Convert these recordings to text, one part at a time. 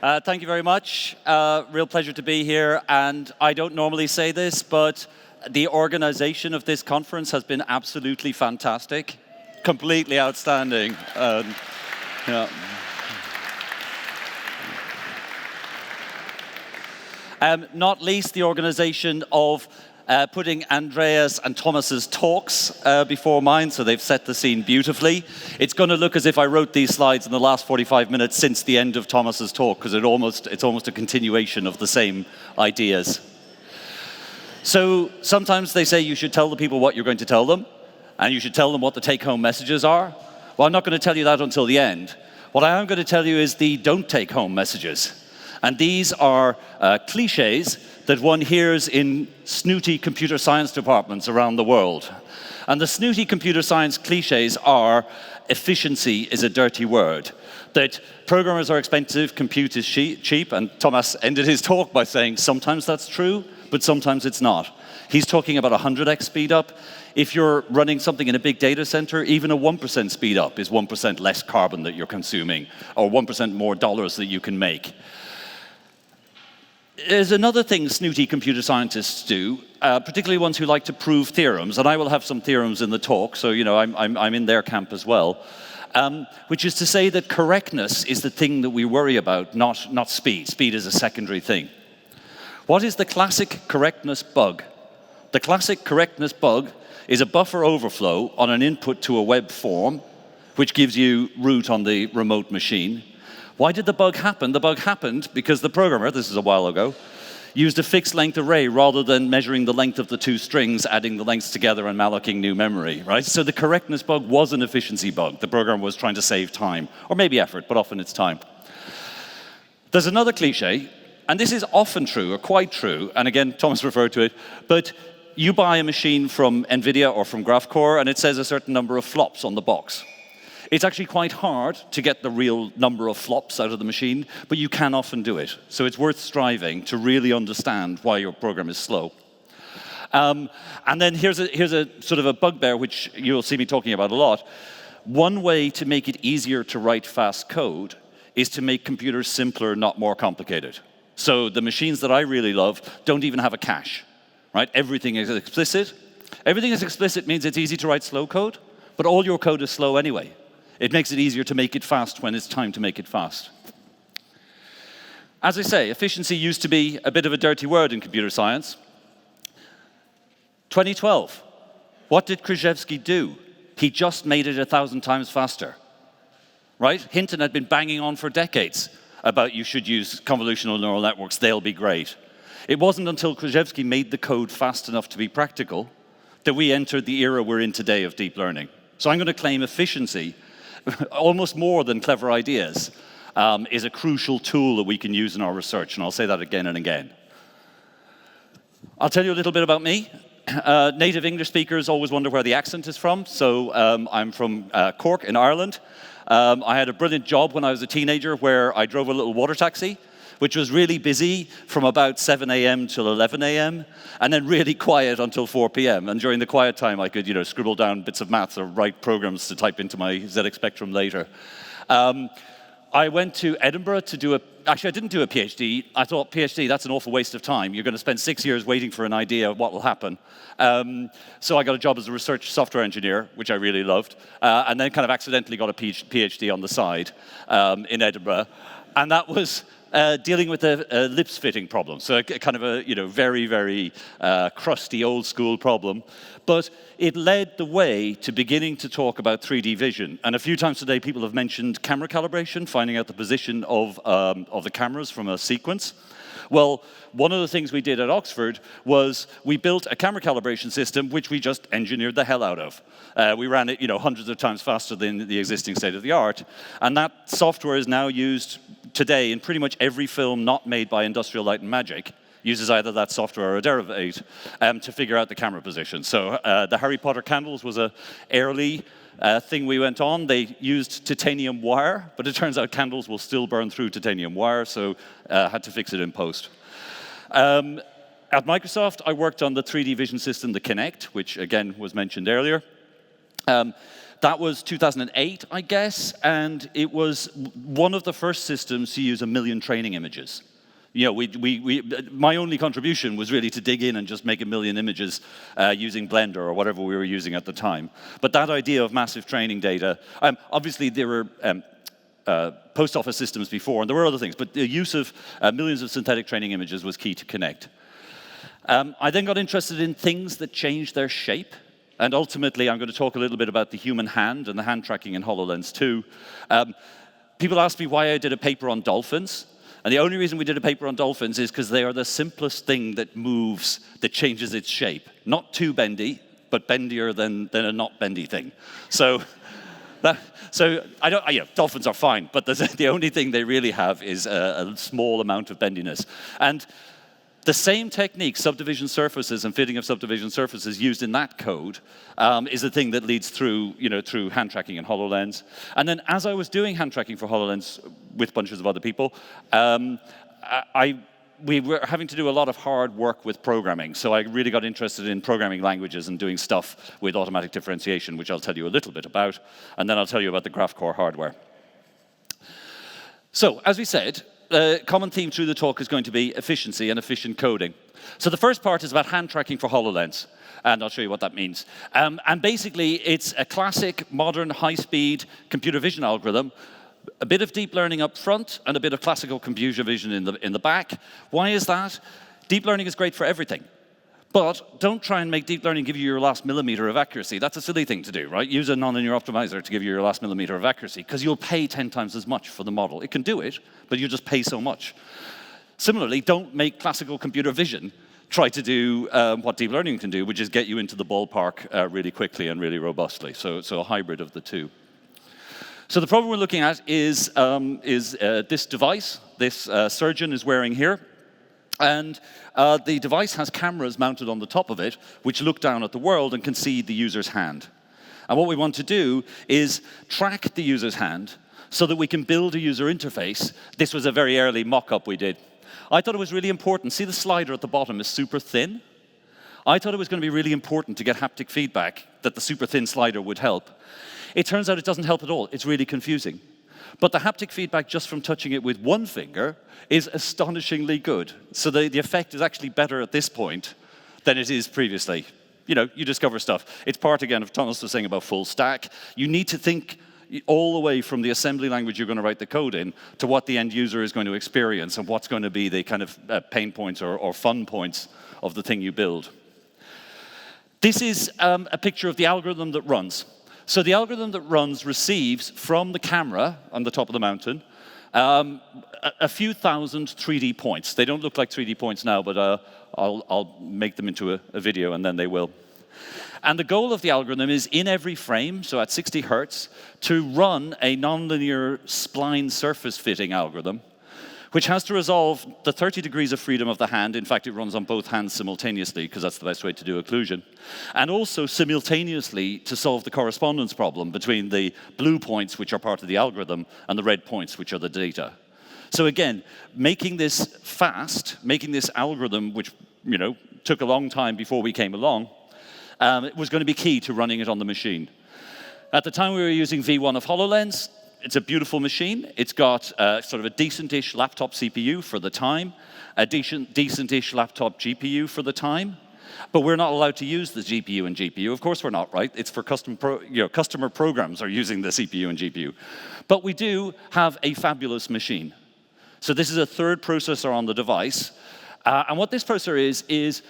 Thank you very much. Real pleasure to be here. And I don't normally say this, but the organization of this conference has been absolutely fantastic, completely outstanding. Yeah. Not least the organization of putting Andreas and Thomas's talks before mine, so they've set the scene beautifully. It's going to look as if I wrote these slides in the last 45 minutes since the end of Thomas's talk, because it's almost a continuation of the same ideas. So sometimes they say you should tell the people what you're going to tell them, and you should tell them what the take-home messages are. Well, I'm not going to tell you that until the end. What I am going to tell you is the don't take-home messages. And these are cliches that one hears in snooty computer science departments around the world. And the snooty computer science cliches are efficiency is a dirty word, that programmers are expensive, compute is cheap, and Thomas ended his talk by saying sometimes that's true, but sometimes it's not. He's talking about 100x speed up. If you're running something in a big data center, even a 1% speed up is 1% less carbon that you're consuming, or 1% more dollars that you can make. There's another thing snooty computer scientists do, particularly ones who like to prove theorems, and I will have some theorems in the talk, so I'm in their camp as well, which is to say that correctness is the thing that we worry about, not speed. Speed is a secondary thing. What is the classic correctness bug? The classic correctness bug is a buffer overflow on an input to a web form, which gives you root on the remote machine. Why did the bug happen? The bug happened because the programmer, this is a while ago, used a fixed length array rather than measuring the length of the two strings, adding the lengths together and mallocing new memory, right? So the correctness bug was an efficiency bug. The programmer was trying to save time, or maybe effort, but often it's time. There's another cliche, and this is often true, or quite true, and again, Thomas referred to it, but you buy a machine from NVIDIA or from Graphcore, and it says a certain number of flops on the box. It's actually quite hard to get the real number of flops out of the machine, but you can often do it. So it's worth striving to really understand why your program is slow. And then here's a sort of a bugbear, which you'll see me talking about a lot. One way to make it easier to write fast code is to make computers simpler, not more complicated. So the machines that I really love don't even have a cache, right? Everything is explicit. Everything is explicit means it's easy to write slow code, but all your code is slow anyway. It makes it easier to make it fast when it's time to make it fast. As I say, efficiency used to be a bit of a dirty word in computer science. 2012, what did Krzyzewski do? He just made it 1,000 times faster, right? Hinton had been banging on for decades about you should use convolutional neural networks, they'll be great. It wasn't until Krzyzewski made the code fast enough to be practical that we entered the era we're in today of deep learning. So I'm going to claim efficiency almost more than clever ideas, is a crucial tool that we can use in our research, and I'll say that again and again. I'll tell you a little bit about me. Native English speakers always wonder where the accent is from, so I'm from Cork in Ireland. I had a brilliant job when I was a teenager where I drove a little water taxi, which was really busy from about 7 a.m. till 11 a.m., and then really quiet until 4 p.m. And during the quiet time, I could, scribble down bits of maths or write programs to type into my ZX Spectrum later. I went to Edinburgh to do actually I didn't do a PhD. I thought PhD, that's an awful waste of time. You're going to spend 6 years waiting for an idea of what will happen. So I got a job as a research software engineer, which I really loved, and then kind of accidentally got a PhD on the side in Edinburgh. And that was dealing with a lips fitting problem. So kind of a very, very crusty old school problem. But it led the way to beginning to talk about 3D vision. And a few times today people have mentioned camera calibration, finding out the position of the cameras from a sequence. Well, one of the things we did at Oxford was we built a camera calibration system which we just engineered the hell out of. We ran it hundreds of times faster than the existing state-of-the-art. And that software is now used today in pretty much every film not made by Industrial Light and Magic uses either that software or a derivative to figure out the camera position. So the Harry Potter candles was a early thing we went on. They used titanium wire, but it turns out candles will still burn through titanium wire, so had to fix it in post. At Microsoft, I worked on the 3D vision system, the Kinect, which again was mentioned earlier. That was 2008, I guess, and it was one of the first systems to use 1 million training images. You know, my only contribution was really to dig in and just make 1 million images using Blender or whatever we were using at the time. But that idea of massive training data, obviously there were post office systems before, and there were other things, but the use of millions of synthetic training images was key to Connect. I then got interested in things that changed their shape, and ultimately I'm going to talk a little bit about the human hand and the hand tracking in HoloLens 2. People asked me why I did a paper on dolphins, and the only reason we did a paper on dolphins is because they are the simplest thing that moves, that changes its shape. Not too bendy, but bendier than a not bendy thing. So dolphins are fine, but the only thing they really have is a small amount of bendiness. And the same technique, subdivision surfaces and fitting of subdivision surfaces used in that code, is the thing that leads through, through hand tracking in HoloLens. And then as I was doing hand tracking for HoloLens with bunches of other people, we were having to do a lot of hard work with programming. So I really got interested in programming languages and doing stuff with automatic differentiation, which I'll tell you a little bit about. And then I'll tell you about the Graphcore hardware. So, as we said, the common theme through the talk is going to be efficiency and efficient coding. So the first part is about hand tracking for HoloLens, and I'll show you what that means. And basically, it's a classic, modern, high-speed computer vision algorithm, a bit of deep learning up front, and a bit of classical computer vision in the back. Why is that? Deep learning is great for everything. But don't try and make deep learning give you your last millimeter of accuracy. That's a silly thing to do, right? Use a nonlinear optimizer to give you your last millimeter of accuracy, because you'll pay 10 times as much for the model. It can do it, but you'll just pay so much. Similarly, don't make classical computer vision try to do what deep learning can do, which is get you into the ballpark really quickly and really robustly. So a hybrid of the two. So the problem we're looking at is this device this surgeon is wearing here. And the device has cameras mounted on the top of it, which look down at the world and can see the user's hand. And what we want to do is track the user's hand so that we can build a user interface. This was a very early mock-up we did. I thought it was really important. See the slider at the bottom is super thin? I thought it was going to be really important to get haptic feedback, that the super thin slider would help. It turns out it doesn't help at all. It's really confusing. But the haptic feedback just from touching it with one finger is astonishingly good. So the effect is actually better at this point than it is previously. You discover stuff. It's part, again, of Thomas was saying about full stack. You need to think all the way from the assembly language you're going to write the code in to what the end user is going to experience and what's going to be the kind of pain points or fun points of the thing you build. This is a picture of the algorithm that runs. So the algorithm that runs receives from the camera on the top of the mountain a few thousand 3D points. They don't look like 3D points now, but I'll make them into a video, and then they will. And the goal of the algorithm is in every frame, so at 60 hertz, to run a nonlinear spline surface fitting algorithm, which has to resolve the 30 degrees of freedom of the hand. In fact, it runs on both hands simultaneously, because that's the best way to do occlusion. And also simultaneously to solve the correspondence problem between the blue points, which are part of the algorithm, and the red points, which are the data. So again, making this fast, making this algorithm, which took a long time before we came along, it was going to be key to running it on the machine. At the time we were using V1 of HoloLens. It's a beautiful machine. It's got sort of a decent-ish laptop CPU for the time, a decent-ish laptop GPU for the time, but we're not allowed to use the GPU and GPU. Of course we're not, right? It's for customer programs are using the CPU and GPU. But we do have a fabulous machine. So this is a third processor on the device. And what this processor is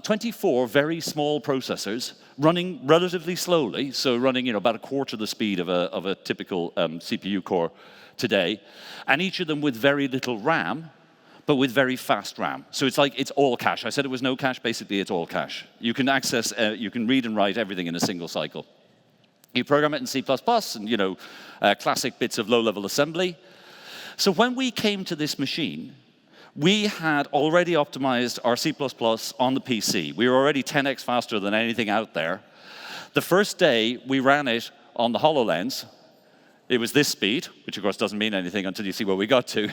24 very small processors running relatively slowly, so running about a quarter the speed of a typical CPU core today, and each of them with very little RAM, but with very fast RAM. So it's all cache. I said it was no cache. Basically, it's all cache. You can access, you can read and write everything in a single cycle. You program it in C++ and classic bits of low-level assembly. So when we came to this machine, we had already optimized our C++ on the PC. We were already 10x faster than anything out there. The first day we ran it on the HoloLens, it was this speed, which of course doesn't mean anything until you see where we got to.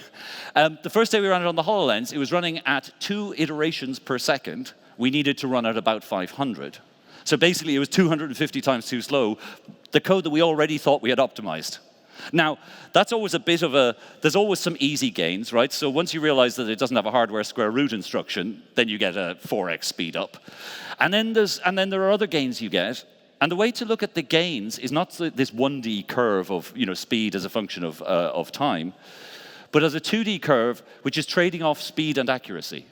The first day we ran it on the HoloLens, it was running at 2 iterations per second. We needed to run at about 500. So basically, it was 250 times too slow, the code that we already thought we had optimized. Now, that's always a bit of a, there's always some easy gains, right? So once you realize that it doesn't have a hardware square root instruction, then you get a 4x speed up. And then there are other gains you get. And the way to look at the gains is not this 1D curve of speed as a function of time, but as a 2D curve, which is trading off speed and accuracy.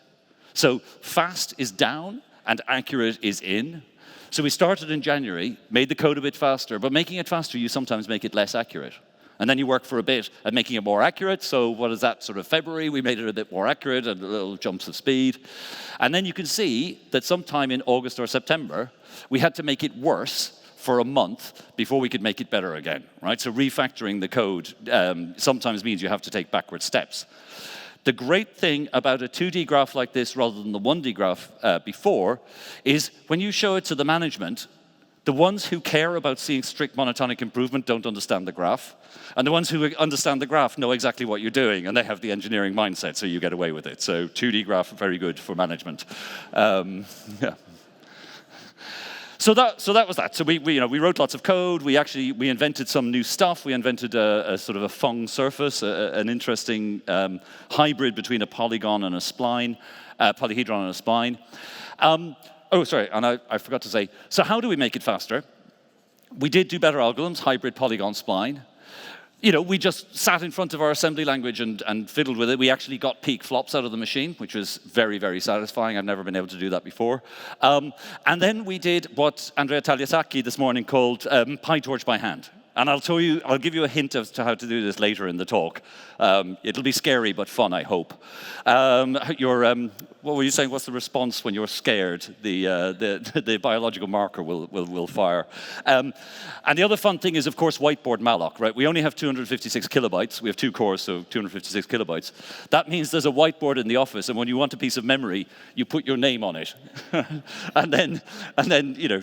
So fast is down and accurate is in. So we started in January, made the code a bit faster, but making it faster, you sometimes make it less accurate. And then you work for a bit at making it more accurate. So what is that, sort of February? We made it a bit more accurate and little jumps of speed. And then you can see that sometime in August or September, we had to make it worse for a month before we could make it better again, right? So refactoring the code sometimes means you have to take backward steps. The great thing about a 2D graph like this rather than the 1D graph before is when you show it to the management, the ones who care about seeing strict monotonic improvement don't understand the graph. And the ones who understand the graph know exactly what you're doing, and they have the engineering mindset, so you get away with it. So 2D graph, very good for management. Yeah. So that was that. So we wrote lots of code. We invented some new stuff. We invented a sort of a Phong surface, an interesting hybrid between a polygon and a spline, polyhedron and a spline. Oh, sorry, and I forgot to say, so how do we make it faster? We did do better algorithms, hybrid polygon spline. We just sat in front of our assembly language and fiddled with it. We actually got peak flops out of the machine, which was very, very satisfying. I've never been able to do that before. And then we did what Andrea Tagliasacchi this morning called PyTorch by hand. And I'll give you a hint as to how to do this later in the talk. It'll be scary but fun, I hope. What were you saying? What's the response when you're scared? The biological marker will fire. And the other fun thing is, of course, whiteboard malloc, right? We only have 256 kilobytes. We have 2 cores, so 256 kilobytes. That means there's a whiteboard in the office, and when you want a piece of memory, you put your name on it. and then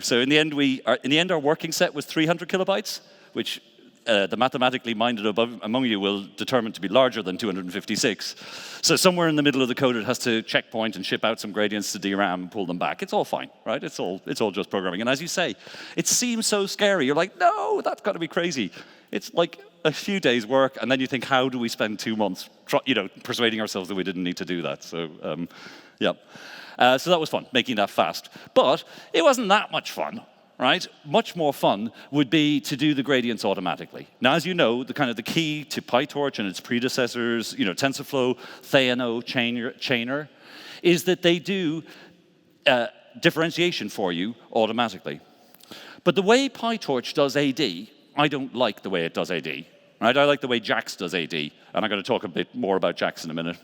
so in the end, our working set was 300 kilobytes, which the mathematically minded among you will determine to be larger than 256. So somewhere in the middle of the code, it has to checkpoint and ship out some gradients to DRAM and pull them back. It's all fine, right? It's all just programming. And as you say, it seems so scary. You're like, no, that's got to be crazy. It's like a few days' work, and then you think, how do we spend 2 months, persuading ourselves that we didn't need to do that? So, yeah. So that was fun, making that fast. But it wasn't that much fun. Right? Much more fun would be to do the gradients automatically. Now, as you know, the key to PyTorch and its predecessors, TensorFlow, Theano, Chainer, is that they do differentiation for you automatically. But the way PyTorch does AD, I don't like the way it does AD. Right? I like the way JAX does AD, and I'm going to talk a bit more about JAX in a minute.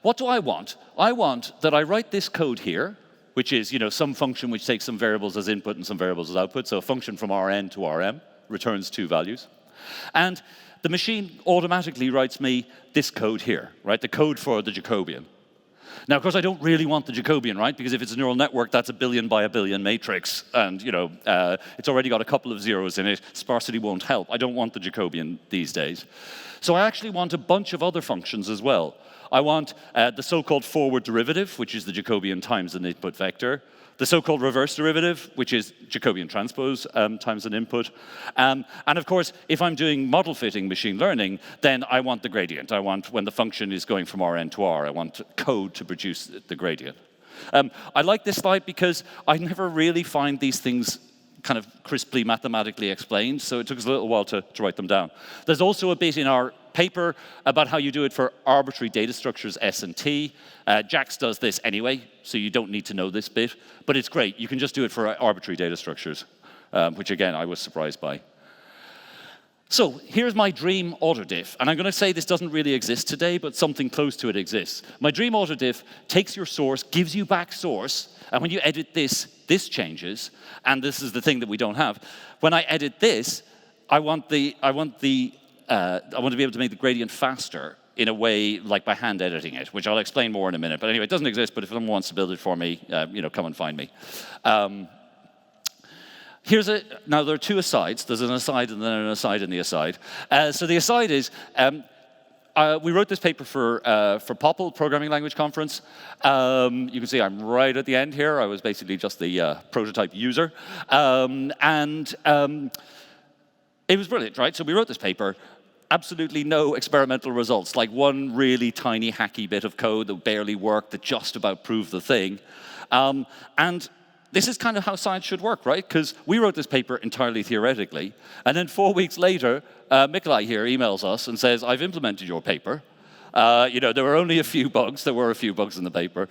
What do I want? I want that I write this code here, which is some function which takes some variables as input and some variables as output. So a function from Rn to Rm returns 2 values. And the machine automatically writes me this code here, right? The code for the Jacobian. Now, of course, I don't really want the Jacobian, right? Because if it's a neural network, that's a billion by a billion matrix. And it's already got a couple of zeros in it. Sparsity won't help. I don't want the Jacobian these days. So I actually want a bunch of other functions as well. I want the so-called forward derivative, which is the Jacobian times an input vector. The so-called reverse derivative, which is Jacobian transpose times an input. And of course, if I'm doing model fitting machine learning, then I want the gradient. I want, when the function is going from Rn to R, I want code to produce the gradient. I like this slide because I never really find these things kind of crisply mathematically explained, so it took us a little while to write them down. There's also a bit in our paper about how you do it for arbitrary data structures S and T. JAX does this anyway, so you don't need to know this bit, but it's great. You can just do it for arbitrary data structures, which again, I was surprised by. So here's my dream autodiff, and I'm going to say this doesn't really exist today, but something close to it exists. My dream autodiff takes your source, gives you back source, and when you edit this, this changes, and this is the thing that we don't have. When I edit this, I want to be able to make the gradient faster in a way like by hand editing it, which I'll explain more in a minute. But anyway, it doesn't exist, but if someone wants to build it for me, come and find me. Now there are 2 asides. There's an aside and then an aside in the aside. So the aside is, We wrote this paper for POPL, Programming Language Conference. You can see I'm right at the end here. I was basically just the prototype user. It was brilliant, right? So we wrote this paper, absolutely no experimental results, like one really tiny hacky bit of code that barely worked, that just about proved the thing. And this is kind of how science should work, right? Because we wrote this paper entirely theoretically, and then 4 weeks later, Milan here emails us and says, I've implemented your paper. There were only a few bugs. There were a few bugs in the paper.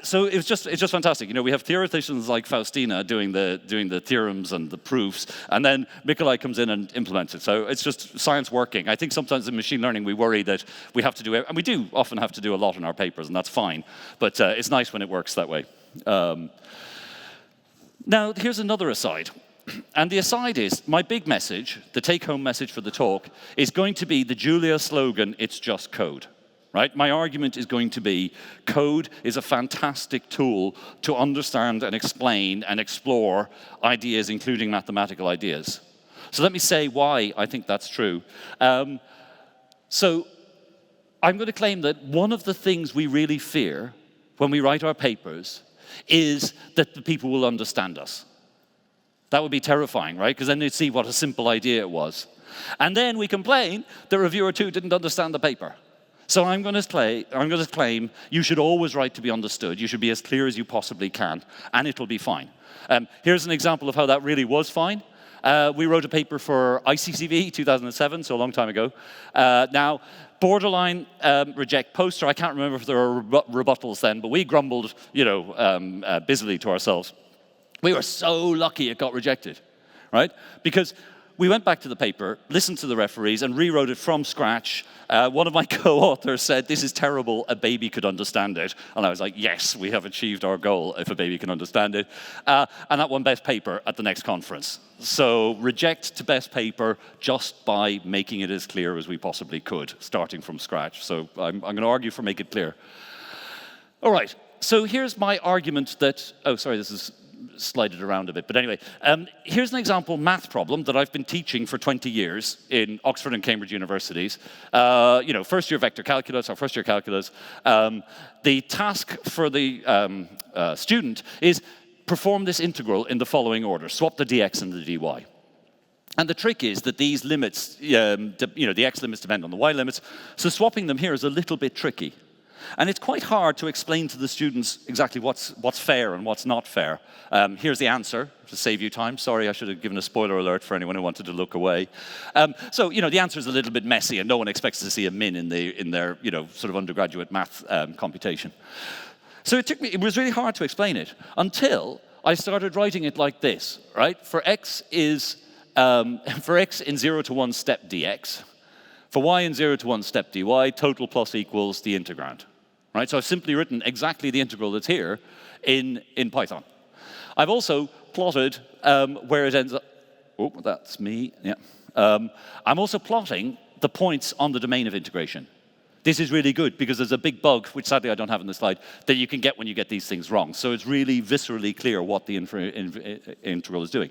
So it's just fantastic. We have theoreticians like Faustina doing the theorems and the proofs, and then Milan comes in and implements it. So it's just science working. I think sometimes in machine learning we worry that we have to do it, and we do often have to do a lot in our papers, and that's fine. But it's nice when it works that way. Now, here's another aside. And the aside is, my big message, the take-home message for the talk, is going to be the Julia slogan, it's just code. Right? My argument is going to be, code is a fantastic tool to understand and explain and explore ideas, including mathematical ideas. So let me say why I think that's true. So I'm going to claim that one of the things we really fear when we write our papers is that the people will understand us. That would be terrifying, right? Because then they'd see what a simple idea it was. And then we complain the reviewer too didn't understand the paper. So I'm going to claim you should always write to be understood. You should be as clear as you possibly can, and it'll be fine. Here's an example of how that really was fine. We wrote a paper for ICCV 2007, so a long time ago. Now, borderline reject poster. I can't remember if there were rebuttals then, but we grumbled, busily to ourselves. We were so lucky it got rejected, right? Because we went back to the paper, listened to the referees, and rewrote it from scratch. One of my co-authors said, this is terrible, a baby could understand it. And I was like, yes, we have achieved our goal if a baby can understand it. And that won best paper at the next conference. So reject to best paper just by making it as clear as we possibly could, starting from scratch. So I'm going to argue for make it clear. All right, so here's my argument that, this is slided around a bit, but anyway, here's an example math problem that I've been teaching for 20 years in Oxford and Cambridge universities. First year vector calculus or first year calculus. The task for the student is perform this integral in the following order. Swap the dx and the dy. And the trick is that these limits, the x limits depend on the y limits, so swapping them here is a little bit tricky. And it's quite hard to explain to the students exactly what's fair and what's not fair. Here's the answer, to save you time. Sorry, I should have given a spoiler alert for anyone who wanted to look away. The answer is a little bit messy, and no one expects to see a min in their sort of undergraduate math computation. So it was really hard to explain it until I started writing it like this, right? For x in 0 to 1 step dx, for y in 0 to 1 step dy, total plus equals the integrand. Right? So I've simply written exactly the integral that's here in Python. I've also plotted where it ends up. Oh, that's me. Yeah. I'm also plotting the points on the domain of integration. This is really good because there's a big bug, which sadly I don't have in the slide, that you can get when you get these things wrong. So it's really viscerally clear what the integral is doing.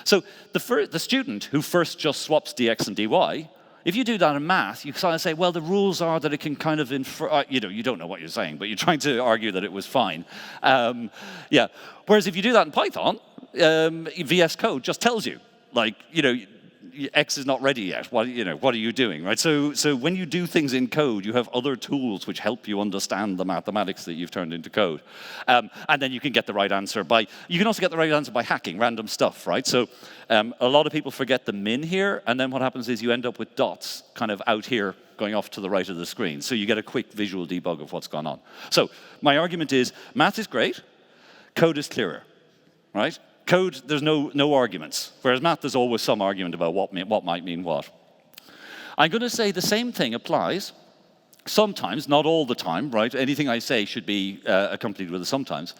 So the student who first just swaps dx and dy, if you do that in math, you kind of say, well, the rules are that it can kind of infer, you don't know what you're saying, but you're trying to argue that it was fine. Whereas if you do that in Python, VS Code just tells you, X is not ready yet. What are you doing, right? So when you do things in code, you have other tools which help you understand the mathematics that you've turned into code. And then you can get the right answer you can also get the right answer by hacking random stuff, right? So a lot of people forget the min here, and then what happens is you end up with dots kind of out here going off to the right of the screen. So you get a quick visual debug of what's gone on. So my argument is math is great, code is clearer, right? Code, there's no arguments, whereas math, there's always some argument about what might mean what. I'm going to say the same thing applies sometimes, not all the time, right? Anything I say should be accompanied with a sometimes.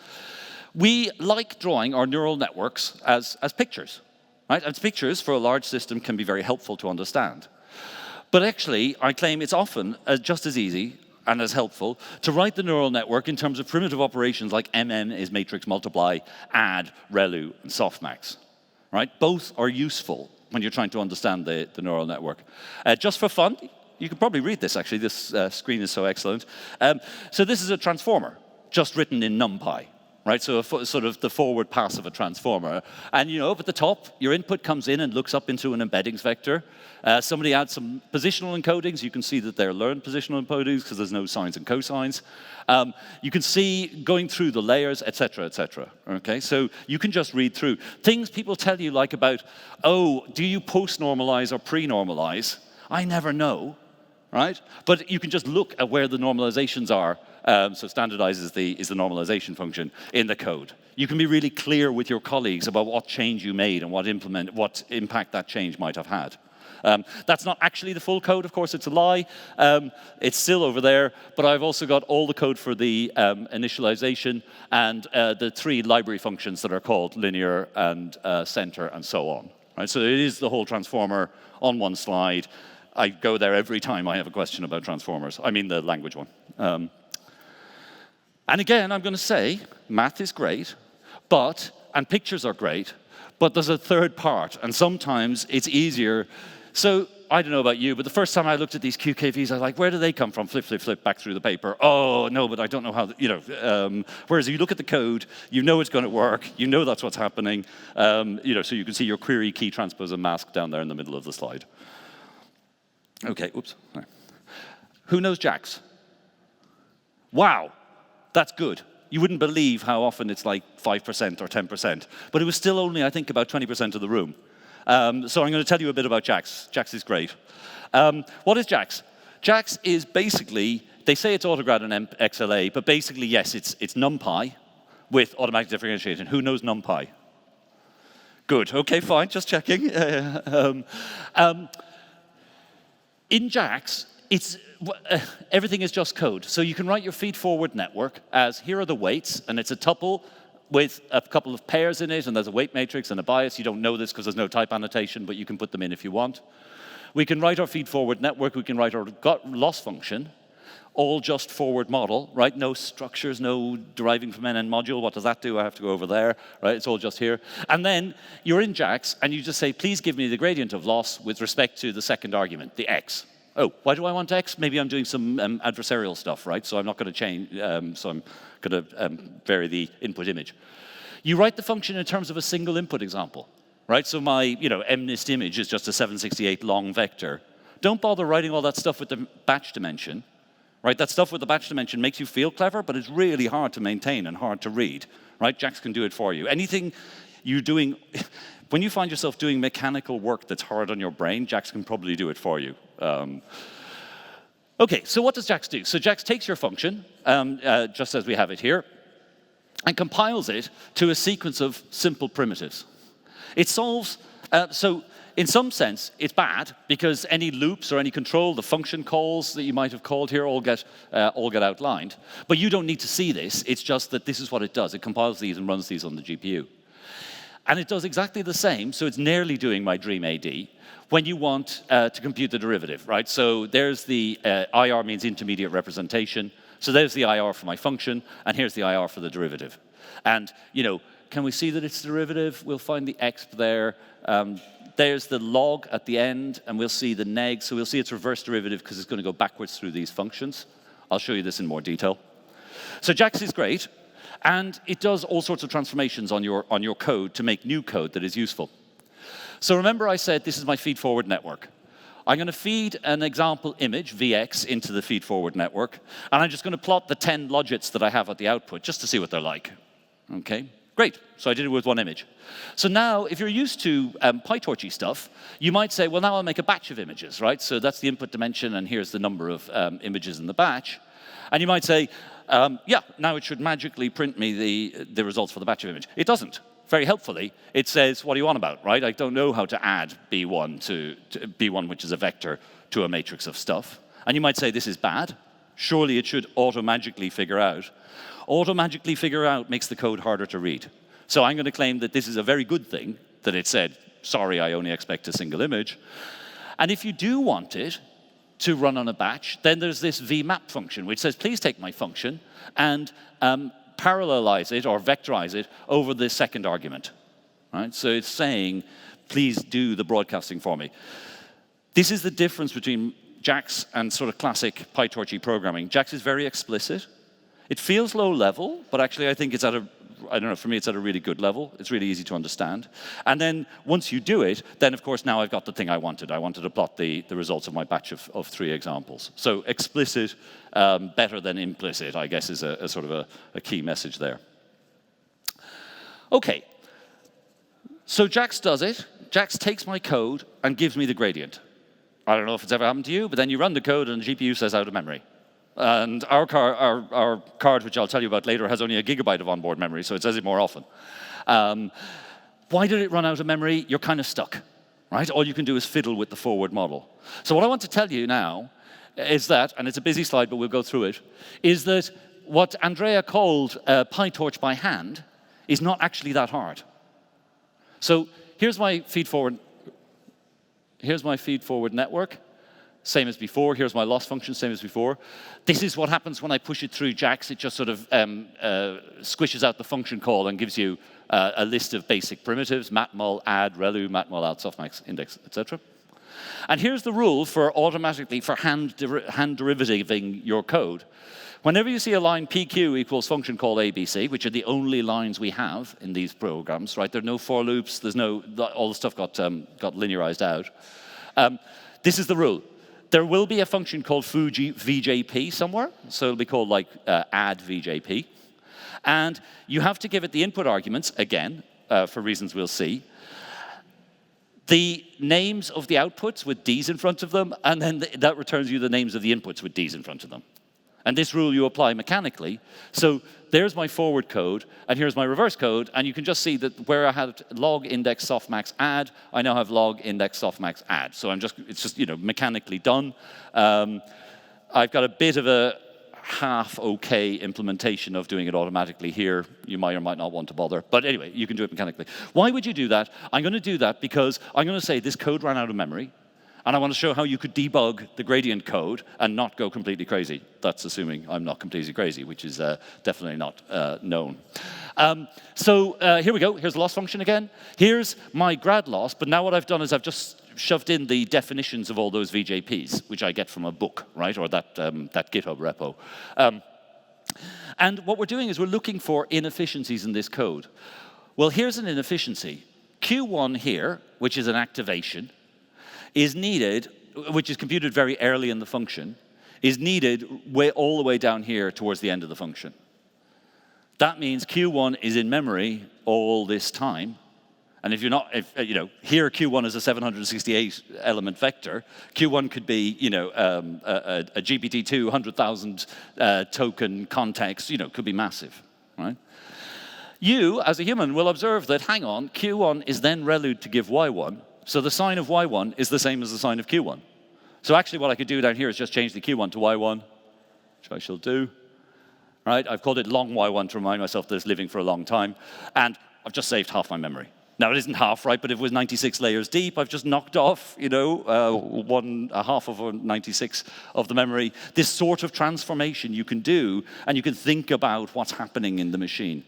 We like drawing our neural networks as pictures, right? As pictures for a large system can be very helpful to understand. But actually, I claim it's often just as easy and as helpful to write the neural network in terms of primitive operations like MM is matrix multiply, add, ReLU, and softmax. Right? Both are useful when you're trying to understand the neural network. Just for fun, You can probably read this, actually. This screen is so excellent. So this is a transformer, just written in NumPy. Right, so sort of the forward pass of a transformer. And up at the top, your input comes in and looks up into an embeddings vector. Somebody adds some positional encodings. You can see that they're learned positional encodings because there's no sines and cosines. You can see going through the layers, et cetera, et cetera. Okay, so you can just read through. Things people tell you like about, oh, do you post-normalize or pre-normalize? I never know, right? But you can just look at where the normalizations are. So standardize is the normalization function in the code. You can be really clear with your colleagues about what change you made and what impact that change might have had. That's not actually the full code, of course, it's a lie. It's still over there, but I've also got all the code for the initialization and the 3 library functions that are called linear and center and so on. Right? So it is the whole transformer on one slide. I go there every time I have a question about transformers. I mean the language one. And again, I'm going to say, math is great, and pictures are great, but there's a third part, and sometimes it's easier. So I don't know about you, but the first time I looked at these QKVs, I was like, where do they come from? Flip, flip, flip, back through the paper. Oh, no, but I don't know how, whereas if you look at the code, you know it's going to work, you know that's what's happening, so you can see your query key transpose and mask down there in the middle of the slide. Okay, oops. Right. Who knows JAX? Wow. That's good. You wouldn't believe how often it's like 5% or 10%. But it was still only, I think, about 20% of the room. So I'm going to tell you a bit about JAX. JAX is great. What is JAX? JAX is basically, they say it's autograd and XLA, but basically, yes, it's NumPy with automatic differentiation. Who knows NumPy? Good. OK, fine. Just checking. In JAX, everything is just code. So you can write your feed-forward network as, here are the weights, and it's a tuple with a couple of pairs in it, and there's a weight matrix and a bias. You don't know this because there's no type annotation, but you can put them in if you want. We can write our feed-forward network. We can write our loss function, all just forward model, right? No structures, no deriving from NN module. What does that do? I have to go over there, right? It's all just here. And then you're in JAX, and you just say, please give me the gradient of loss with respect to the second argument, the x. Oh, why do I want x? Maybe I'm doing some adversarial stuff, right? So I'm not going to change, so I'm going to vary the input image. You write the function in terms of a single input example, right? So my, MNIST image is just a 768 long vector. Don't bother writing all that stuff with the batch dimension, right? That stuff with the batch dimension makes you feel clever, but it's really hard to maintain and hard to read, right? JAX can do it for you. Anything you're doing, when you find yourself doing mechanical work that's hard on your brain, JAX can probably do it for you. OK, so what does JAX do? So JAX takes your function, just as we have it here, and compiles it to a sequence of simple primitives. It solves, so in some sense, it's bad, because any loops or any control, the function calls that you might have called here all get outlined. But you don't need to see this. It's just that this is what it does. It compiles these and runs these on the GPU. And it does exactly the same, so it's nearly doing my dream AD, when you want to compute the derivative, right? So there's the IR means intermediate representation. So there's the IR for my function, and here's the IR for the derivative. And, can we see that it's derivative? We'll find the exp there. There's the log at the end, and we'll see the neg. So we'll see its reverse derivative because it's going to go backwards through these functions. I'll show you this in more detail. So JAX is great. And it does all sorts of transformations on your code to make new code that is useful. So remember I said this is my feed-forward network. I'm going to feed an example image, VX, into the feed-forward network. And I'm just going to plot the 10 logits that I have at the output just to see what they're like. OK, great. So I did it with one image. So now, if you're used to PyTorchy stuff, you might say, well, now I'll make a batch of images, right? So that's the input dimension, and here's the number of images in the batch. And you might say, yeah, now it should magically print me the results for the batch of image. It doesn't. Very helpfully, it says, what are you on about, right? I don't know how to add B1 to B1, which is a vector, to a matrix of stuff. And you might say, this is bad. Surely it should auto-magically figure out. Auto-magically figure out makes the code harder to read. So I'm going to claim that this is a very good thing, that it said, sorry, I only expect a single image. And if you do want it to run on a batch, then there's this vmap function, which says, please take my function and parallelize it or vectorize it over the second argument. Right? So it's saying, please do the broadcasting for me. This is the difference between JAX and sort of classic PyTorchy programming. JAX is very explicit. It feels low level, but actually I think it's at a, I don't know, for me it's at a really good level. It's really easy to understand. And then once you do it, then of course now I've got the thing I wanted. I wanted to plot the results of my batch of 3 examples. So explicit, better than implicit, I guess is a sort of a key message there. Okay, so JAX does it. JAX takes my code and gives me the gradient. I don't know if it's ever happened to you, but then you run the code and the GPU says out of memory. And our card, which I'll tell you about later, has only 1 GB of onboard memory, so it says it more often. Why did it run out of memory? You're kind of stuck, right? All you can do is fiddle with the forward model. So what I want to tell you now is that, and it's a busy slide, but we'll go through it, is that what Andrea called PyTorch by hand is not actually that hard. So here's my feed-forward network. Same as before. Here's my loss function, same as before. This is what happens when I push it through JAX. It just sort of squishes out the function call and gives you a list of basic primitives, matmul, add, relu, matmul, out, softmax, index, etc. And here's the rule for automatically, for hand derivativing your code. Whenever you see a line PQ equals function call ABC, which are the only lines we have in these programs, right? There are no for loops. There's no, all the stuff got linearized out. This is the rule. There will be a function called VJP somewhere, so it'll be called like add VJP. And you have to give it the input arguments, again, for reasons we'll see, the names of the outputs with D's in front of them, and then that returns you the names of the inputs with D's in front of them. And this rule you apply mechanically. So there's my forward code, and here's my reverse code, and you can just see that where I had log index softmax add, I now have log index softmax add. So it's just mechanically done. I've got a bit of a half-okay implementation of doing it automatically here. You might or might not want to bother. But anyway, you can do it mechanically. Why would you do that? I'm going to do that because I'm going to say this code ran out of memory. And I want to show how you could debug the gradient code and not go completely crazy. That's assuming I'm not completely crazy, which is definitely not known. So here we go. Here's the loss function again. Here's my grad loss. But now what I've done is I've just shoved in the definitions of all those VJPs, which I get from a book, right, or that GitHub repo. And what we're doing is we're looking for inefficiencies in this code. Well, here's an inefficiency. Q1 here, which is an activation, is needed, which is computed very early in the function, is needed all the way down here towards the end of the function. That means Q1 is in memory all this time. And if you're not, here Q1 is a 768 element vector. Q1 could be, a GPT-2 100,000 token context, could be massive, right? You, as a human, will observe that, hang on, Q1 is then relued to give Y1. So the sign of Y1 is the same as the sign of Q1. So actually what I could do down here is just change the Q1 to Y1, which I shall do. Right? I've called it long Y1 to remind myself that it's living for a long time. And I've just saved half my memory. Now, it isn't half, right? But if it was 96 layers deep, I've just knocked off, half of 96 of the memory. This sort of transformation you can do, and you can think about what's happening in the machine.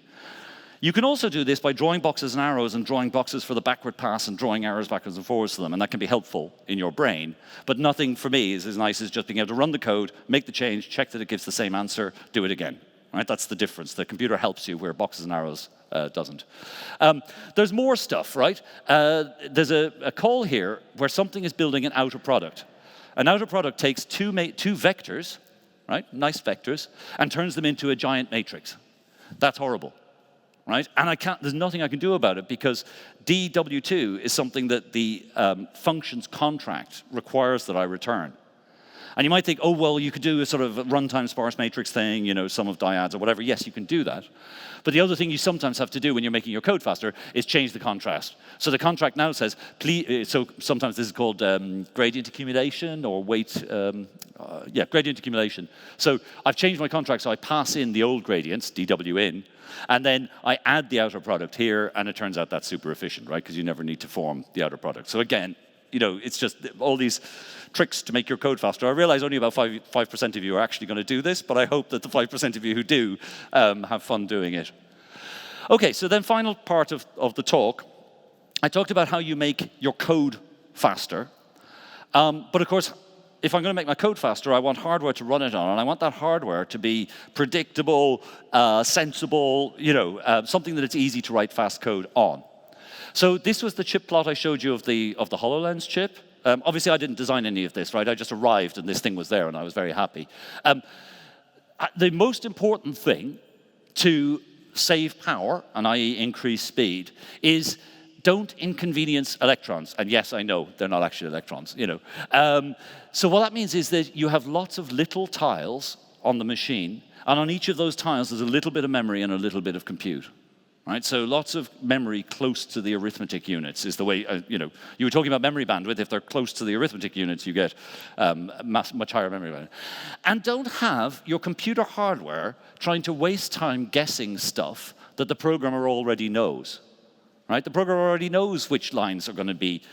You can also do this by drawing boxes and arrows and drawing boxes for the backward pass and drawing arrows backwards and forwards to them, and that can be helpful in your brain. But nothing for me is as nice as just being able to run the code, make the change, check that it gives the same answer, do it again. Right? That's the difference. The computer helps you where boxes and arrows doesn't. There's more stuff, right? There's a call here where something is building an outer product. An outer product takes two vectors, right? Nice vectors, and turns them into a giant matrix. That's horrible. Right? And there's nothing I can do about it because DW2 is something that the functions contract requires that I return. And you might think, oh, well, you could do a sort of runtime sparse matrix thing, sum of dyads or whatever. Yes, you can do that. But the other thing you sometimes have to do when you're making your code faster is change the contrast. So the contract now says, please, so sometimes this is called gradient accumulation or gradient accumulation. So I've changed my contract, so I pass in the old gradients, DW in, and then I add the outer product here, and it turns out that's super efficient, right? Because you never need to form the outer product. So again, it's just all these tricks to make your code faster. I realize only about 5% of you are actually going to do this, but I hope that the 5% of you who do have fun doing it. Okay, so then final part of the talk, I talked about how you make your code faster. But of course, if I'm going to make my code faster, I want hardware to run it on, and I want that hardware to be predictable, sensible, something that it's easy to write fast code on. So this was the chip plot I showed you of the HoloLens chip. Obviously, I didn't design any of this, right? I just arrived, and this thing was there, and I was very happy. The most important thing to save power, and i.e. increase speed, is don't inconvenience electrons. And yes, I know, they're not actually electrons, So what that means is that you have lots of little tiles on the machine, and on each of those tiles there's a little bit of memory and a little bit of compute. Right? So lots of memory close to the arithmetic units is the way, you were talking about memory bandwidth. If they're close to the arithmetic units, you get much higher memory bandwidth. And don't have your computer hardware trying to waste time guessing stuff that the programmer already knows. Right? The programmer already knows which lines are going to be,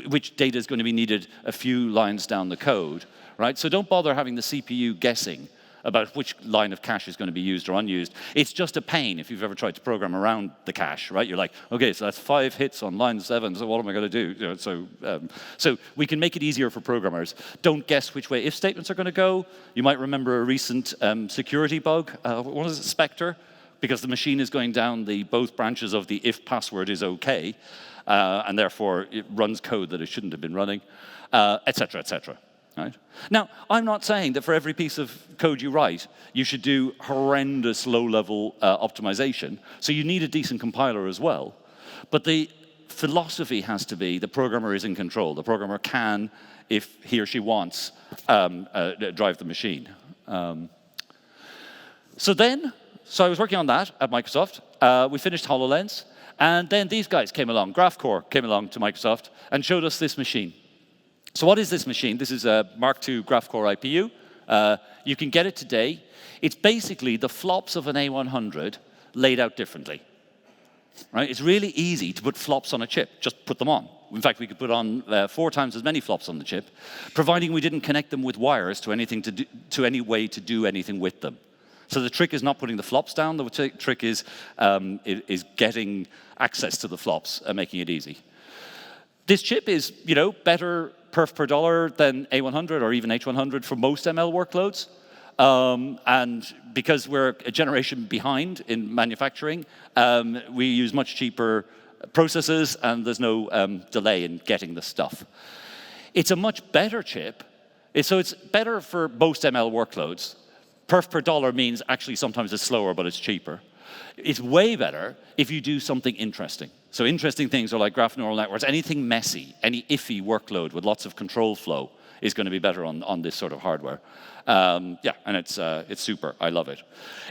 which data is going to be needed a few lines down the code. Right? So don't bother having the CPU guessing about which line of cache is going to be used or unused. It's just a pain if you've ever tried to program around the cache, right? You're like, okay, so that's 5 hits on line 7, so what am I going to do? So we can make it easier for programmers. Don't guess which way if statements are going to go. You might remember a recent security bug. What is it, Spectre? Because the machine is going down both branches of the if password is okay, and therefore it runs code that it shouldn't have been running, et cetera, et cetera. Right? Now, I'm not saying that for every piece of code you write, you should do horrendous low-level optimization. So you need a decent compiler as well. But the philosophy has to be the programmer is in control. The programmer can, if he or she wants, drive the machine. So I was working on that at Microsoft. We finished HoloLens. And then these guys came along. Graphcore came along to Microsoft and showed us this machine. So what is this machine? This is a Mark II Graphcore IPU. You can get it today. It's basically the flops of an A100 laid out differently. Right? It's really easy to put flops on a chip. Just put them on. In fact, we could put on 4 times as many flops on the chip, providing we didn't connect them with wires to any way to do anything with them. So the trick is not putting the flops down. The trick is getting access to the flops and making it easy. This chip is, better perf per dollar than A100 or even H100 for most ML workloads. And because we're a generation behind in manufacturing, we use much cheaper processors, and there's no delay in getting the stuff. It's a much better chip. So it's better for most ML workloads. Perf per dollar means actually sometimes it's slower, but it's cheaper. It's way better if you do something interesting. So interesting things are like graph neural networks. Anything messy, any iffy workload with lots of control flow is going to be better on this sort of hardware. And it's super. I love it.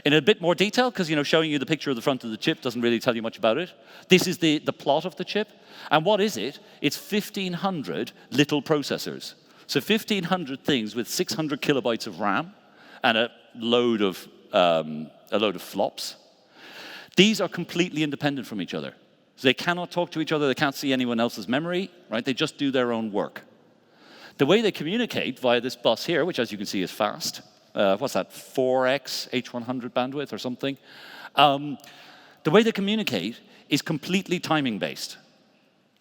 In a bit more detail, because showing you the picture of the front of the chip doesn't really tell you much about it. This is the plot of the chip. And what is it? It's 1,500 little processors. So 1,500 things with 600 kilobytes of RAM and a load of flops. These are completely independent from each other. So they cannot talk to each other. They can't see anyone else's memory. Right? They just do their own work. The way they communicate via this bus here, which as you can see is fast, what's that, 4x H100 bandwidth or something? The way they communicate is completely timing based.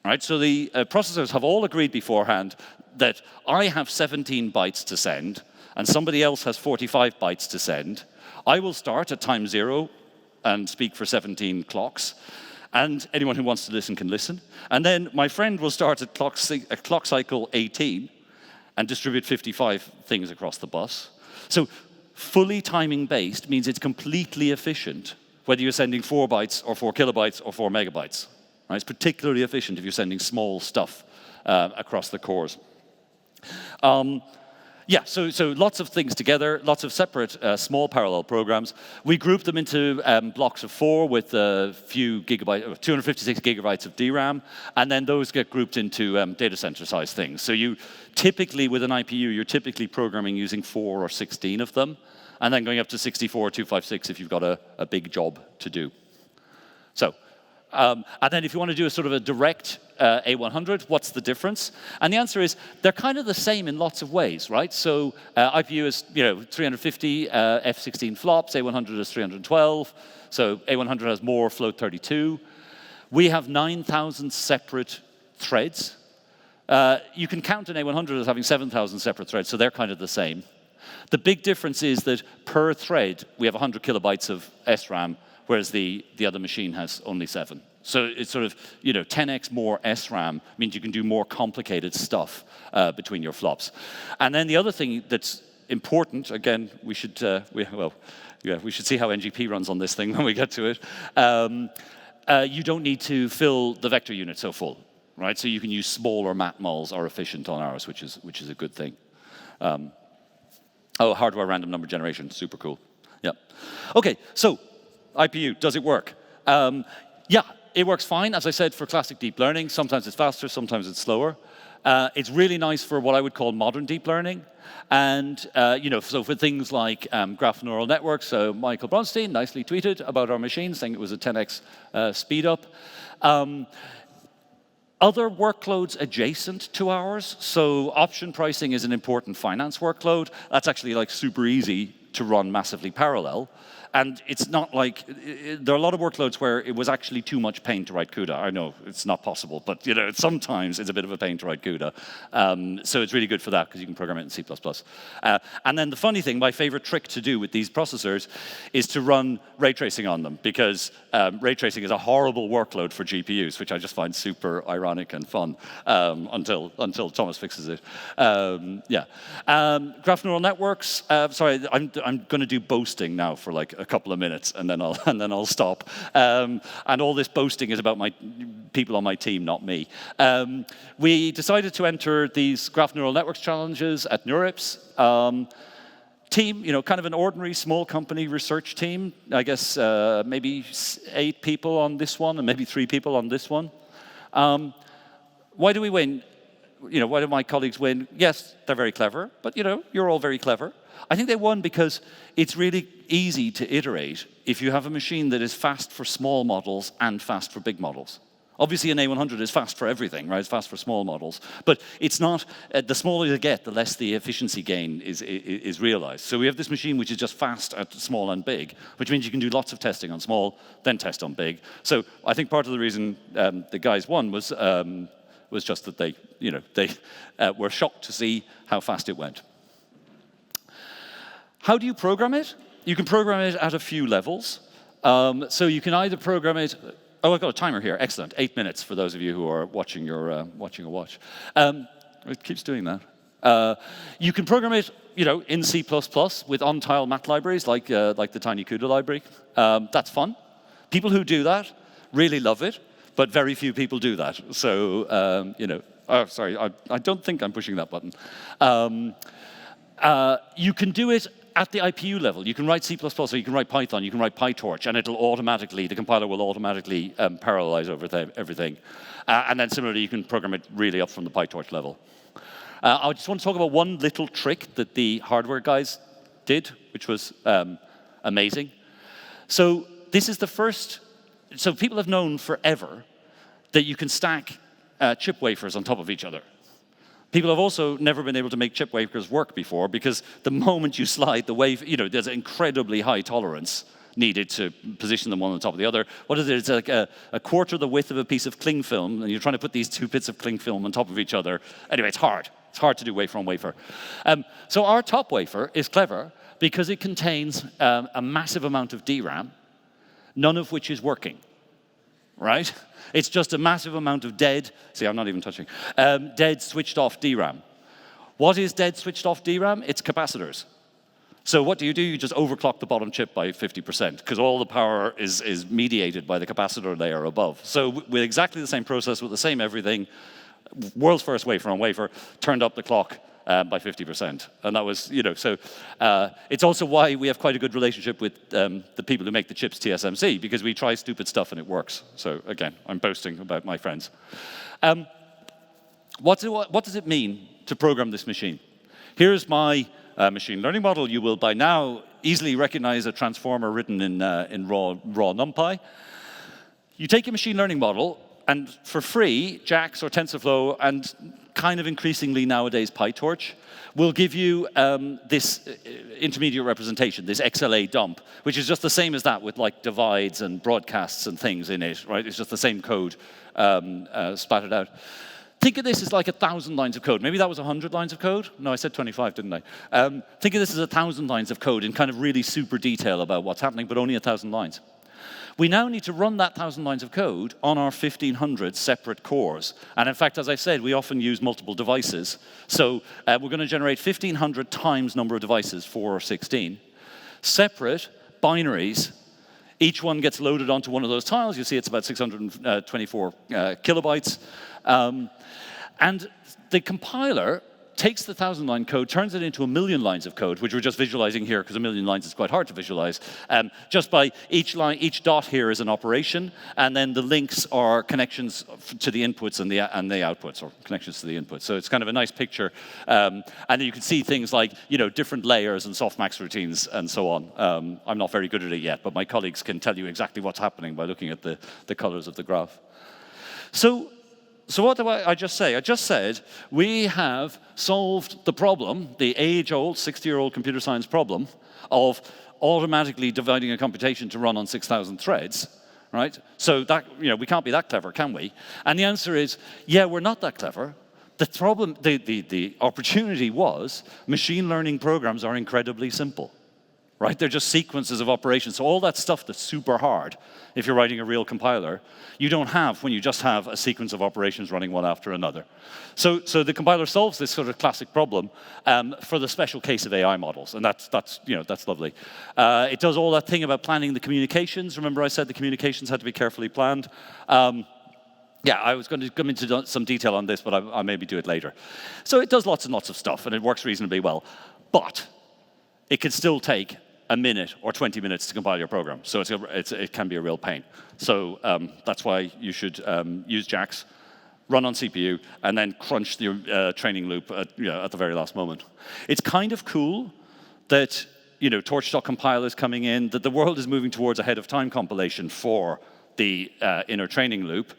Right? So the processors have all agreed beforehand that I have 17 bytes to send, and somebody else has 45 bytes to send. I will start at time 0 and speak for 17 clocks. And anyone who wants to listen can listen. And then my friend will start at clock cycle 18 and distribute 55 things across the bus. So fully timing-based means it's completely efficient, whether you're sending 4 bytes or 4 kilobytes or 4 megabytes. Right? It's particularly efficient if you're sending small stuff across the cores. So lots of things together, lots of separate small parallel programs. We group them into blocks of 4 with a few gigabytes, 256 gigabytes of DRAM, and then those get grouped into data center size things. So you typically, with an IPU, you're typically programming using 4 or 16 of them, and then going up to 64, 256 if you've got a big job to do. So, and then if you want to do a sort of a direct A100, what's the difference? And the answer is they're kind of the same in lots of ways, right? So IPU is 350 F16 flops, A100 is 312, so A100 has more float 32. We have 9,000 separate threads You can count an A100 as having 7,000 separate threads, so they're kind of the same. The big difference is that per thread, we have 100 kilobytes of SRAM, whereas the other machine has only 7. So it's sort of, 10x more SRAM means you can do more complicated stuff between your flops. And then the other thing that's important, again, we should see how NGP runs on this thing when we get to it. You don't need to fill the vector unit so full, right? So you can use smaller matmols are efficient on ours, which is a good thing. Hardware random number generation, super cool. Yeah. Okay, so IPU, does it work? Yeah, it works fine. As I said, for classic deep learning, sometimes it's faster, sometimes it's slower. It's really nice for what I would call modern deep learning. And, so for things like graph neural networks, so Michael Bronstein nicely tweeted about our machine, saying it was a 10x speed up. Other workloads adjacent to ours, so option pricing is an important finance workload. That's actually like super easy to run massively parallel. And it's not like, there are a lot of workloads where it was actually too much pain to write CUDA. I know it's not possible, but sometimes it's a bit of a pain to write CUDA. So it's really good for that because you can program it in C++. And then the funny thing, my favorite trick to do with these processors is to run ray tracing on them, because ray tracing is a horrible workload for GPUs, which I just find super ironic and fun until Thomas fixes it. Graph neural networks. Sorry, I'm going to do boasting now for like a couple of minutes, and then I'll stop. And all this boasting is about my people on my team, not me. We decided to enter these graph neural networks challenges at NeurIPS. Team, kind of an ordinary small company research team. I guess maybe 8 people on this one, and maybe 3 people on this one. Why do we win? Why do my colleagues win? Yes, they're very clever, but you're all very clever. I think they won because it's really easy to iterate if you have a machine that is fast for small models and fast for big models. Obviously, an A100 is fast for everything, right? It's fast for small models. But it's not, the smaller you get, the less the efficiency gain is realized. So we have this machine which is just fast at small and big, which means you can do lots of testing on small, then test on big. So I think part of the reason the guys won was just that they were shocked to see how fast it went. How do you program it? You can program it at a few levels. So you can either program it. Oh, I've got a timer here. Excellent. 8 minutes for those of you who are watching your watching a watch. It keeps doing that. You can program it, in C++ with on-tile mat libraries like the tiny CUDA library. That's fun. People who do that really love it, but very few people do that. So oh, sorry, I don't think I'm pushing that button. You can do it at the IPU level. You can write C++, or you can write Python, you can write PyTorch, and the compiler will automatically parallelize everything. And then similarly, you can program it really up from the PyTorch level. I just want to talk about one little trick that the hardware guys did, which was amazing. So this is the first, so people have known forever that you can stack chip wafers on top of each other. People have also never been able to make chip wafers work before, because the moment you slide the wafer, there's an incredibly high tolerance needed to position them one on top of the other. What is it? It's like a quarter the width of a piece of cling film, and you're trying to put these 2 bits of cling film on top of each other. Anyway, it's hard. It's hard to do wafer on wafer. So our top wafer is clever because it contains a massive amount of DRAM, none of which is working, right? It's just a massive amount of dead, see, I'm not even touching, dead switched off DRAM. What is dead switched off DRAM? It's capacitors. So what do? You just overclock the bottom chip by 50%, because all the power is mediated by the capacitor layer above. So with exactly the same process, with the same everything, world's first wafer on wafer, turned up the clock by 50%. And that was, so it's also why we have quite a good relationship with the people who make the chips, TSMC, because we try stupid stuff and it works. So again, I'm boasting about my friends. What does it mean to program this machine? Here's my machine learning model. You will by now easily recognize a transformer written in raw NumPy. You take a machine learning model, and for free, JAX or TensorFlow, and kind of increasingly nowadays PyTorch, will give you this intermediate representation, this XLA dump, which is just the same as that with like divides and broadcasts and things in it, right? It's just the same code splattered out. Think of this as like 1,000 lines of code. Maybe that was 100 lines of code. No, I said 25, didn't I? Think of this as 1,000 lines of code in kind of really super detail about what's happening, but only 1,000 lines. We now need to run that 1,000 lines of code on our 1,500 separate cores. And in fact, as I said, we often use multiple devices. So we're going to generate 1,500 times number of devices, 4 or 16. Separate binaries. Each one gets loaded onto one of those tiles. You see it's about 624 kilobytes. And the compiler takes the 1,000-line code, turns it into 1,000,000 lines of code, which we're just visualizing here because 1,000,000 lines is quite hard to visualize. Just by each line, each dot here is an operation, and then the links are connections to the inputs and the outputs, or connections to the inputs. So it's kind of a nice picture. And you can see things like, different layers and softmax routines and so on. I'm not very good at it yet, but my colleagues can tell you exactly what's happening by looking at the colors of the graph. So what do I just say? I just said we have solved the problem, the age-old, 60-year-old computer science problem of automatically dividing a computation to run on 6,000 threads, right? So that, we can't be that clever, can we? And the answer is, yeah, we're not that clever. The problem, the opportunity was machine learning programs are incredibly simple. Right? They're just sequences of operations. So all that stuff that's super hard, if you're writing a real compiler, you don't have when you just have a sequence of operations running one after another. So the compiler solves this sort of classic problem for the special case of AI models, and that's lovely. It does all that thing about planning the communications. Remember I said the communications had to be carefully planned. Yeah, I was going to come into some detail on this, but I'll maybe do it later. So it does lots and lots of stuff, and it works reasonably well. But it can still take a minute or 20 minutes to compile your program. So it can be a real pain. So that's why you should use JAX, run on CPU, and then crunch the training loop at the very last moment. It's kind of cool that Torch.compile is coming in, that the world is moving towards ahead-of-time compilation for the inner training loop.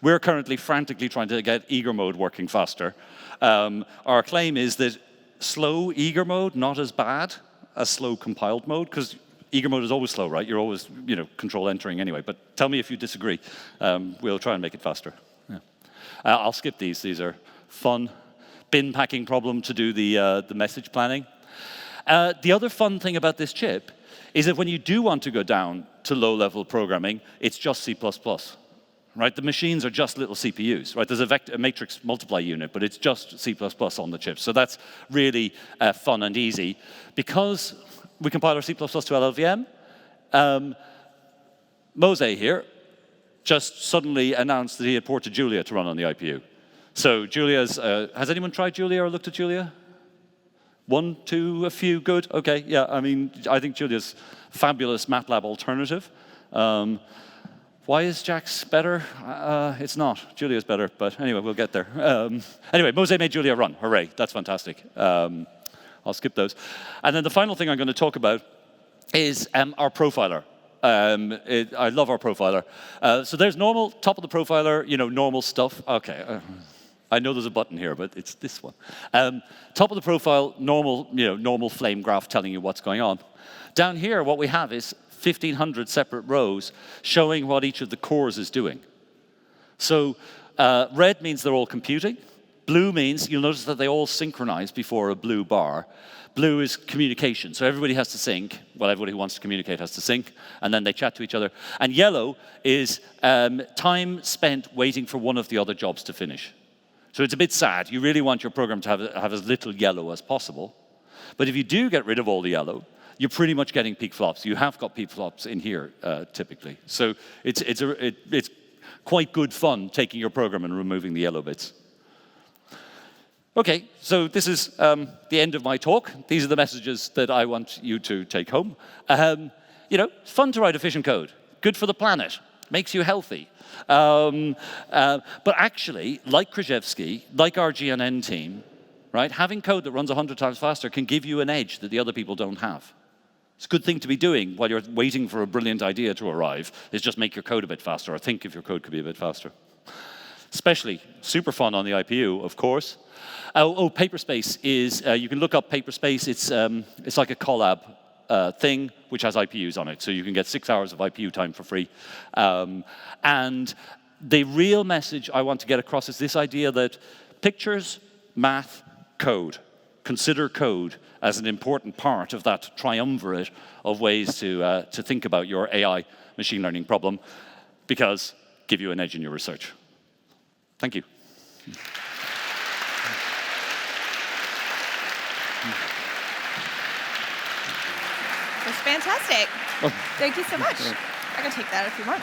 We're currently frantically trying to get eager mode working faster. Our claim is that slow eager mode, not as bad as slow compiled mode, because eager mode is always slow, right? You're always, control entering anyway. But tell me if you disagree. We'll try and make it faster. Yeah. I'll skip these. These are fun. Bin packing problem to do the message planning. The other fun thing about this chip is that when you do want to go down to low-level programming, it's just C++. Right? The machines are just little CPUs, right? There's a matrix multiply unit, but it's just C++ on the chip. So that's really fun and easy. Because we compile our C++ to LLVM, Mose here just suddenly announced that he had ported Julia to run on the IPU. So Julia's, has anyone tried Julia or looked at Julia? One, two, a few, good, okay, yeah. I think Julia's fabulous MATLAB alternative. Why is JAX better? It's not. Julia's better, but anyway, we'll get there. Anyway, Mose made Julia run. Hooray, that's fantastic. I'll skip those. And then the final thing I'm going to talk about is our profiler. I love our profiler. So there's normal, top of the profiler, normal stuff. Okay, I know there's a button here, but it's this one. Top of the profile, normal flame graph telling you what's going on. Down here, what we have is 1,500 separate rows showing what each of the cores is doing. So red means they're all computing. Blue means, you'll notice that they all synchronize before a blue bar. Blue is communication, so everybody has to sync. Well, everybody who wants to communicate has to sync, and then they chat to each other. And yellow is time spent waiting for one of the other jobs to finish. So it's a bit sad. You really want your program to have as little yellow as possible. But if you do get rid of all the yellow, you're pretty much getting peak flops. You have got peak flops in here, typically. So it's quite good fun taking your program and removing the yellow bits. Okay, so this is the end of my talk. These are the messages that I want you to take home. Fun to write efficient code. Good for the planet. Makes you healthy. But actually, like Krzyzewski, like our GNN team, right, having code that runs 100 times faster can give you an edge that the other people don't have. It's a good thing to be doing while you're waiting for a brilliant idea to arrive, is just make your code a bit faster, or think if your code could be a bit faster. Especially super fun on the IPU, of course. Paperspace is, you can look up Paperspace. It's like a Collab thing, which has IPUs on it. So you can get 6 hours of IPU time for free. And the real message I want to get across is this idea that pictures, math, code. Consider code as an important part of that triumvirate of ways to think about your AI machine learning problem, because give you an edge in your research. Thank you. That's fantastic. Oh. Thank you so much. I can take that if you want.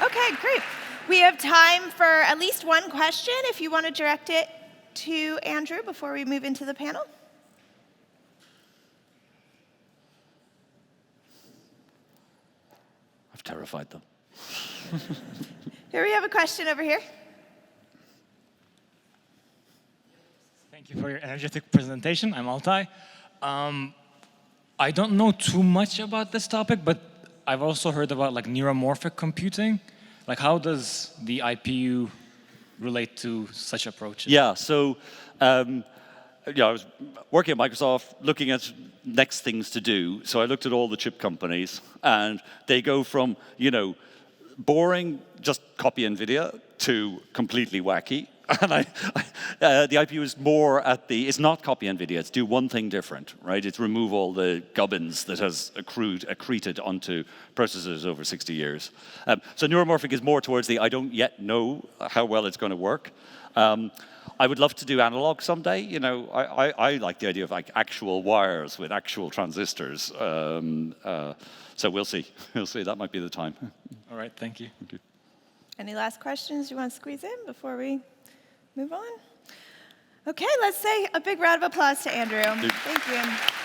Okay, great. We have time for at least one question if you want to direct it to Andrew before we move into the panel. I've terrified them. Here we have a question over here. Thank you for your energetic presentation. I'm Altai. I don't know too much about this topic, but I've also heard about like neuromorphic computing. Like, how does the IPU relate to such approaches? Yeah, so I was working at Microsoft, looking at next things to do. So I looked at all the chip companies, and they go from, boring, just copy NVIDIA, to completely wacky. And the IPU is more it's not copy NVIDIA, it's do one thing different, right? It's remove all the gubbins that has accreted onto processors over 60 years. So neuromorphic is more towards I don't yet know how well it's going to work. I would love to do analog someday. I like the idea of like actual wires with actual transistors. So we'll see. We'll see. That might be the time. All right, thank you. Thank you. Any last questions you want to squeeze in before we move on? Okay, let's say a big round of applause to Andrew. Thank you.